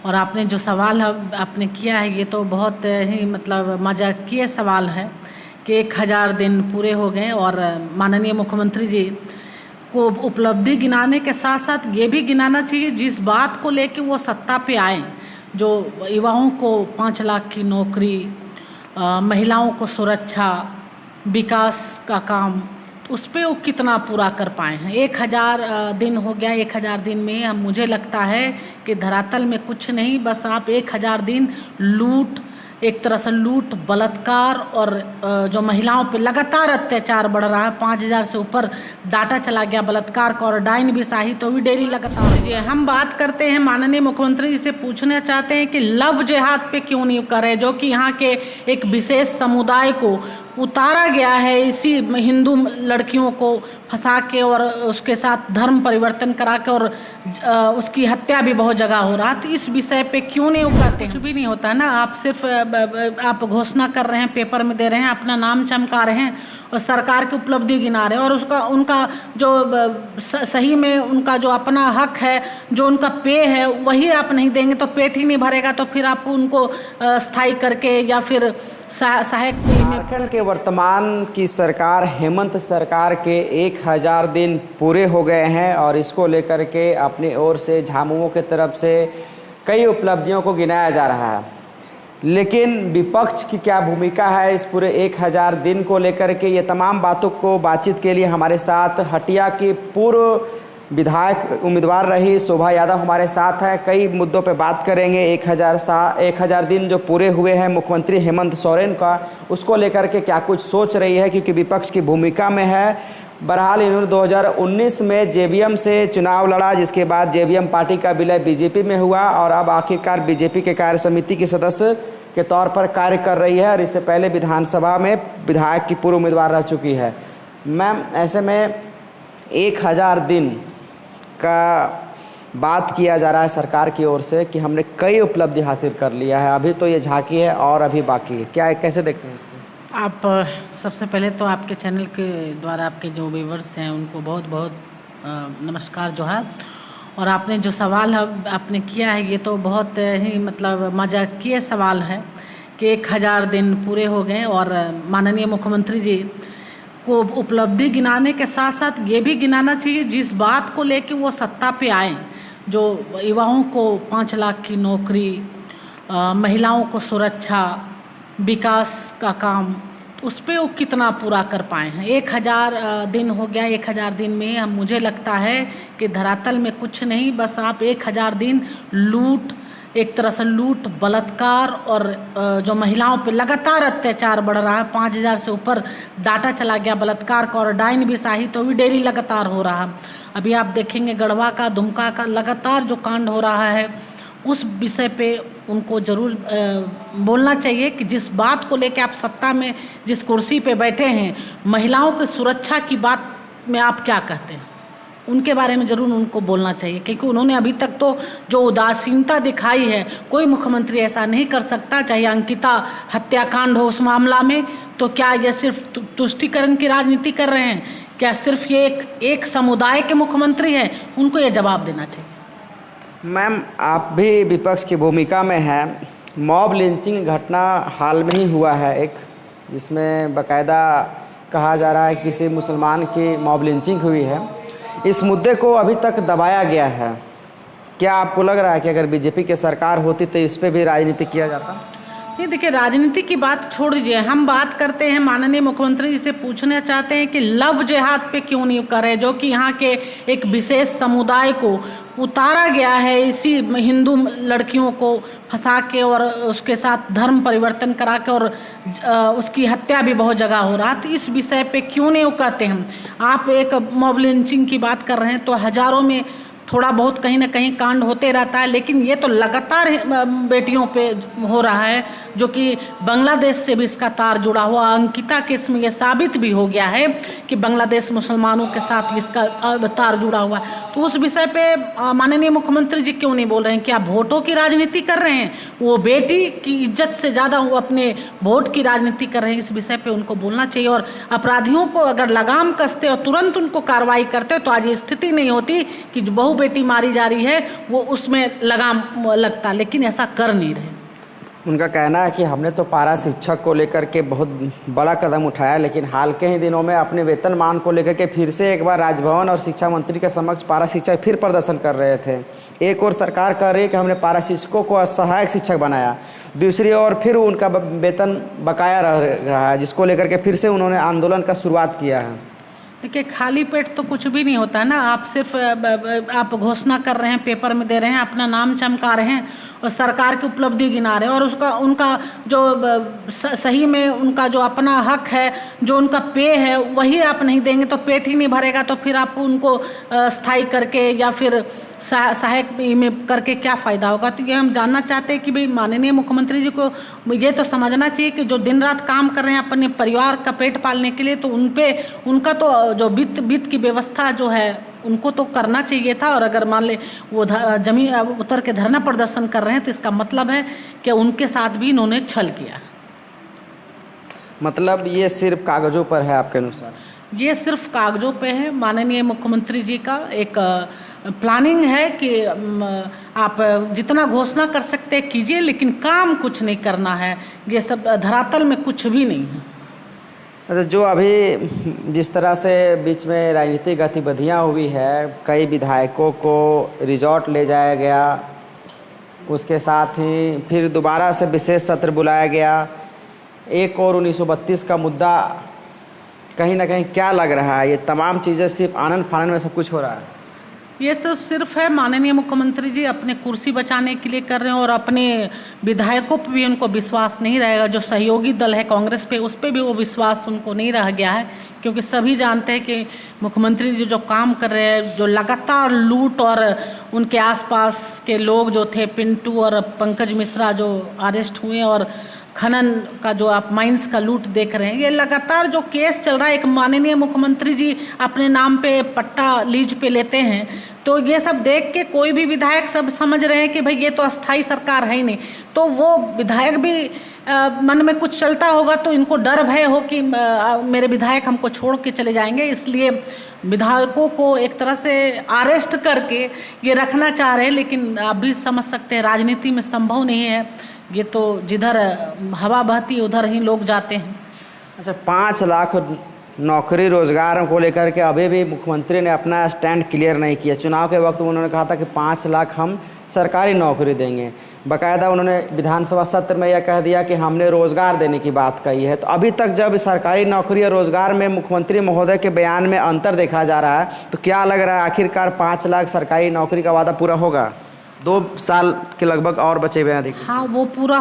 और आपने जो सवाल आपने किया है ये तो बहुत ही मतलब मजाकिया सवाल है कि 1000 दिन पूरे हो गए और माननीय मुख्यमंत्री जी को उपलब्धि गिनाने के साथ साथ ये भी गिनाना चाहिए जिस बात को लेके वो सत्ता पे आए, जो युवाओं को 5 लाख की नौकरी, महिलाओं को सुरक्षा, विकास का काम, उस पर वो कितना पूरा कर पाए हैं। 1000 दिन हो गया। 1000 दिन में हम मुझे लगता है कि धरातल में कुछ नहीं, बस आप 1000 दिन लूट, एक तरह से लूट, बलात्कार और जो महिलाओं पे लगातार अत्याचार बढ़ रहा है। 5000 से ऊपर डाटा चला गया बलात्कार का, और डाइन भी सही तो भी डेली लगातार जी। हम बात करते हैं, माननीय मुख्यमंत्री जी से पूछना चाहते हैं कि लव जिहाद पे क्यों नहीं करे, जो कि यहाँ के एक विशेष समुदाय को उतारा गया है इसी हिंदू लड़कियों को फंसा के और उसके साथ धर्म परिवर्तन करा के, और उसकी हत्या भी बहुत जगह हो रहा है। तो इस विषय पे क्यों नहीं उठाते? कुछ भी नहीं होता ना, आप सिर्फ आप घोषणा कर रहे हैं, पेपर में दे रहे हैं, अपना नाम चमका रहे हैं और सरकार की उपलब्धि गिना रहे हैं, और उसका उनका जो सही में उनका जो अपना हक है, जो उनका पे है, वही आप नहीं देंगे तो पेट ही नहीं भरेगा। तो फिर आप उनको स्थायी करके या फिर सहायक। झारखंड के वर्तमान की सरकार, हेमंत सरकार के 1000 दिन पूरे हो गए हैं और इसको लेकर के अपनी ओर से झामुमो की तरफ से कई उपलब्धियों को गिनाया जा रहा है। लेकिन विपक्ष की क्या भूमिका है इस पूरे 1000 दिन को लेकर के, ये तमाम बातों को बातचीत के लिए हमारे साथ हटिया की पूर्व विधायक उम्मीदवार रही शोभा यादव हमारे साथ है। कई मुद्दों पे बात करेंगे। 1000 दिन जो पूरे हुए हैं मुख्यमंत्री हेमंत सोरेन का, उसको लेकर के क्या कुछ सोच रही है, क्योंकि विपक्ष की भूमिका में है। बहरहाल इन्होंने 2019 में जेवीएम से चुनाव लड़ा, जिसके बाद जेवीएम पार्टी का विलय बीजेपी में हुआ और अब आखिरकार बीजेपी के कार्य समिति की सदस्य के तौर पर कार्य कर रही है, और इससे पहले विधानसभा में विधायक की पूर्व उम्मीदवार रह चुकी है। मैम, ऐसे में 1000 दिन का बात किया जा रहा है सरकार की ओर से कि हमने कई उपलब्धि हासिल कर लिया है, अभी तो ये झांकी है और अभी बाकी है, क्या कैसे देखते हैं इसको? आप सबसे पहले तो आपके चैनल के द्वारा आपके जो व्यूवर्स हैं उनको बहुत बहुत नमस्कार जो है। और आपने जो सवाल आपने किया है ये तो बहुत ही मतलब मजाकिया सवाल है कि 1000 दिन पूरे हो गए और माननीय मुख्यमंत्री जी को उपलब्धि गिनाने के साथ साथ ये भी गिनाना चाहिए जिस बात को लेके वो सत्ता पे आए, जो युवाओं को 5 लाख की नौकरी, महिलाओं को सुरक्षा, विकास का काम, उस पर वो कितना पूरा कर पाए हैं। 1000 दिन हो गया। 1000 दिन में हम मुझे लगता है कि धरातल में कुछ नहीं, बस आप 1000 दिन लूट, एक तरह से लूट, बलात्कार और जो महिलाओं पे लगातार अत्याचार बढ़ रहा है। 5000 से ऊपर डाटा चला गया बलात्कार का, और डाइन भी सही तो भी डेली लगातार हो रहा है। अभी आप देखेंगे गढ़वा का, दुमका का लगातार जो कांड हो रहा है, उस विषय पे उनको ज़रूर बोलना चाहिए कि जिस बात को लेकर आप सत्ता में जिस कुर्सी पे बैठे हैं, महिलाओं की सुरक्षा की बात में आप क्या कहते हैं, उनके बारे में ज़रूर उनको बोलना चाहिए। क्योंकि उन्होंने अभी तक तो जो उदासीनता दिखाई है, कोई मुख्यमंत्री ऐसा नहीं कर सकता। चाहे अंकिता हत्याकांड हो उस मामला में, तो क्या ये सिर्फ तुष्टीकरण की राजनीति कर रहे हैं? क्या सिर्फ ये एक समुदाय के मुख्यमंत्री हैं? उनको ये जवाब देना चाहिए। मैम, आप भी विपक्ष की भूमिका में हैं। मॉब लिंचिंग घटना हाल में ही हुआ है एक, जिसमें बाकायदा कहा जा रहा है कि किसी मुसलमान की मॉब लिंचिंग हुई है। इस मुद्दे को अभी तक दबाया गया है। क्या आपको लग रहा है कि अगर बीजेपी की सरकार होती तो इस पे भी राजनीति किया जाता? ये देखिए, राजनीति की बात छोड़ दीजिए, हम बात करते हैं, माननीय मुख्यमंत्री जी से पूछना चाहते हैं कि लव जिहाद पे क्यों नहीं करे, जो कि यहाँ के एक विशेष समुदाय को उतारा गया है इसी हिंदू लड़कियों को फंसा के और उसके साथ धर्म परिवर्तन करा के, और उसकी हत्या भी बहुत जगह हो रहा है। तो इस विषय पे क्यों नहीं कहते हम? आप एक मॉब लिंचिंग की बात कर रहे हैं, तो हजारों में थोड़ा बहुत कहीं ना कहीं कांड होते रहता है, लेकिन ये तो लगातार बेटियों पे हो रहा है, जो कि बांग्लादेश से भी इसका तार जुड़ा हुआ। अंकिता केस में ये साबित भी हो गया है कि बांग्लादेश मुसलमानों के साथ इसका तार जुड़ा हुआ है। तो उस विषय पे माननीय मुख्यमंत्री जी क्यों नहीं बोल रहे हैं? क्या वोटों की राजनीति कर रहे हैं? वो बेटी की इज्जत से ज़्यादा वो अपने वोट की राजनीति कर रहे हैं। इस विषय पे उनको बोलना चाहिए और अपराधियों को अगर लगाम कसते और तुरंत उनको कार्रवाई करते तो आज ये स्थिति नहीं होती कि जो बहू बेटी मारी जा रही है वो उसमें लगाम लगता, लेकिन ऐसा कर नहीं रहे। उनका कहना है कि हमने तो पारा शिक्षक को लेकर के बहुत बड़ा कदम उठाया, लेकिन हाल के ही दिनों में अपने वेतनमान को लेकर के फिर से एक बार राजभवन और शिक्षा मंत्री के समक्ष पारा शिक्षक फिर प्रदर्शन कर रहे थे। एक और सरकार कह रही है कि हमने पारा शिक्षकों को सहायक शिक्षक बनाया, दूसरी ओर फिर उनका वेतन बकाया रह रहा है, जिसको लेकर के फिर से उन्होंने आंदोलन का शुरुआत किया है। देखिए, खाली पेट तो कुछ भी नहीं होता है ना। आप सिर्फ आप घोषणा कर रहे हैं, पेपर में दे रहे हैं, अपना नाम चमका रहे हैं और सरकार की उपलब्धि गिना रहे हैं और उसका उनका जो सही में उनका जो अपना हक है, जो उनका पे है, वही आप नहीं देंगे तो पेट ही नहीं भरेगा। तो फिर आप उनको स्थायी करके या फिर सहायक में करके क्या फ़ायदा होगा? तो ये हम जानना चाहते हैं कि भाई माननीय मुख्यमंत्री जी को ये तो समझना चाहिए कि जो दिन रात काम कर रहे हैं अपने परिवार का पेट पालने के लिए, तो उनका तो जो वित्त की व्यवस्था जो है उनको तो करना चाहिए था। और अगर मान ले वो जमीन उतर के धरना प्रदर्शन कर रहे हैं तो इसका मतलब है कि उनके साथ भी इन्होंने छल किया। मतलब ये सिर्फ कागज़ों पर है आपके अनुसार? ये सिर्फ कागज़ों पे है। माननीय मुख्यमंत्री जी का एक प्लानिंग है कि आप जितना घोषणा कर सकते हैं कीजिए, लेकिन काम कुछ नहीं करना है। ये सब धरातल में कुछ भी नहीं है। अच्छा, जो अभी जिस तरह से बीच में राजनीतिक गतिविधियाँ हुई है, कई विधायकों को रिजॉर्ट ले जाया गया, उसके साथ ही फिर दोबारा से विशेष सत्र बुलाया गया, एक और 1932 का मुद्दा, कहीं ना कहीं क्या लग रहा है ये तमाम चीज़ें सिर्फ आनंद फानंद में सब कुछ हो रहा है? ये सब सिर्फ है माननीय मुख्यमंत्री जी अपने कुर्सी बचाने के लिए कर रहे हैं और अपने विधायकों पर भी उनको विश्वास नहीं रहेगा। जो सहयोगी दल है कांग्रेस पे, उस पर भी वो विश्वास उनको नहीं रह गया है, क्योंकि सभी जानते हैं कि मुख्यमंत्री जी जो काम कर रहे हैं, जो लगातार लूट और उनके आसपास के लोग जो थे, पिंटू और पंकज मिश्रा जो अरेस्ट हुए, और खनन का जो आप माइंस का लूट देख रहे हैं, ये लगातार जो केस चल रहा है। एक माननीय मुख्यमंत्री जी अपने नाम पे पट्टा लीज पे लेते हैं, तो ये सब देख के कोई भी विधायक सब समझ रहे हैं कि भाई ये तो अस्थाई सरकार है ही नहीं। तो वो विधायक भी मन में कुछ चलता होगा, तो इनको डर भय हो कि मेरे विधायक हमको छोड़ के चले जाएंगे, इसलिए विधायकों को एक तरह से अरेस्ट करके ये रखना चाह रहे हैं। लेकिन आप भी समझ सकते हैं राजनीति में संभव नहीं है, ये तो जिधर हवा बहती उधर ही लोग जाते हैं। अच्छा, 5 लाख नौकरी रोजगार को लेकर के अभी भी मुख्यमंत्री ने अपना स्टैंड क्लियर नहीं किया। चुनाव के वक्त उन्होंने कहा था कि 5 लाख हम सरकारी नौकरी देंगे, बाकायदा उन्होंने विधानसभा सत्र में यह कह दिया कि हमने रोज़गार देने की बात कही है। तो अभी तक जब सरकारी नौकरी और रोज़गार में मुख्यमंत्री महोदय के बयान में अंतर देखा जा रहा है, तो क्या लग रहा है आखिरकार 5 लाख सरकारी नौकरी का वादा पूरा होगा? 2 साल के लगभग और बचे हुए हैं अधिक। हाँ, वो पूरा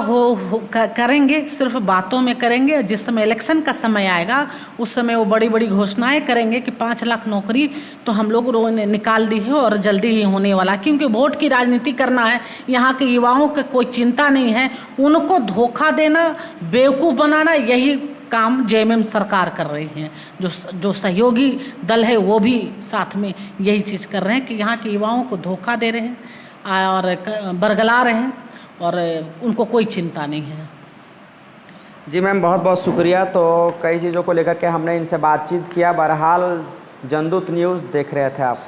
करेंगे, सिर्फ बातों में करेंगे। जिस समय इलेक्शन का समय आएगा उस समय वो बड़ी बड़ी घोषणाएं करेंगे कि 5 लाख नौकरी तो हम लोग ने निकाल दी है और जल्दी ही होने वाला, क्योंकि वोट की राजनीति करना है। यहाँ के युवाओं की कोई चिंता नहीं है, उनको धोखा देना, बेवकूफ़ बनाना, यही काम जेएमएम सरकार कर रही है। जो सहयोगी दल है वो भी साथ में यही चीज़ कर रहे हैं कि यहाँ के युवाओं को धोखा दे रहे हैं और बरगला रहे हैं और उनको कोई चिंता नहीं है। जी मैम, बहुत बहुत शुक्रिया। तो कई चीज़ों को लेकर के हमने इनसे बातचीत किया। बहरहाल जनदूत न्यूज़ देख रहे थे आप।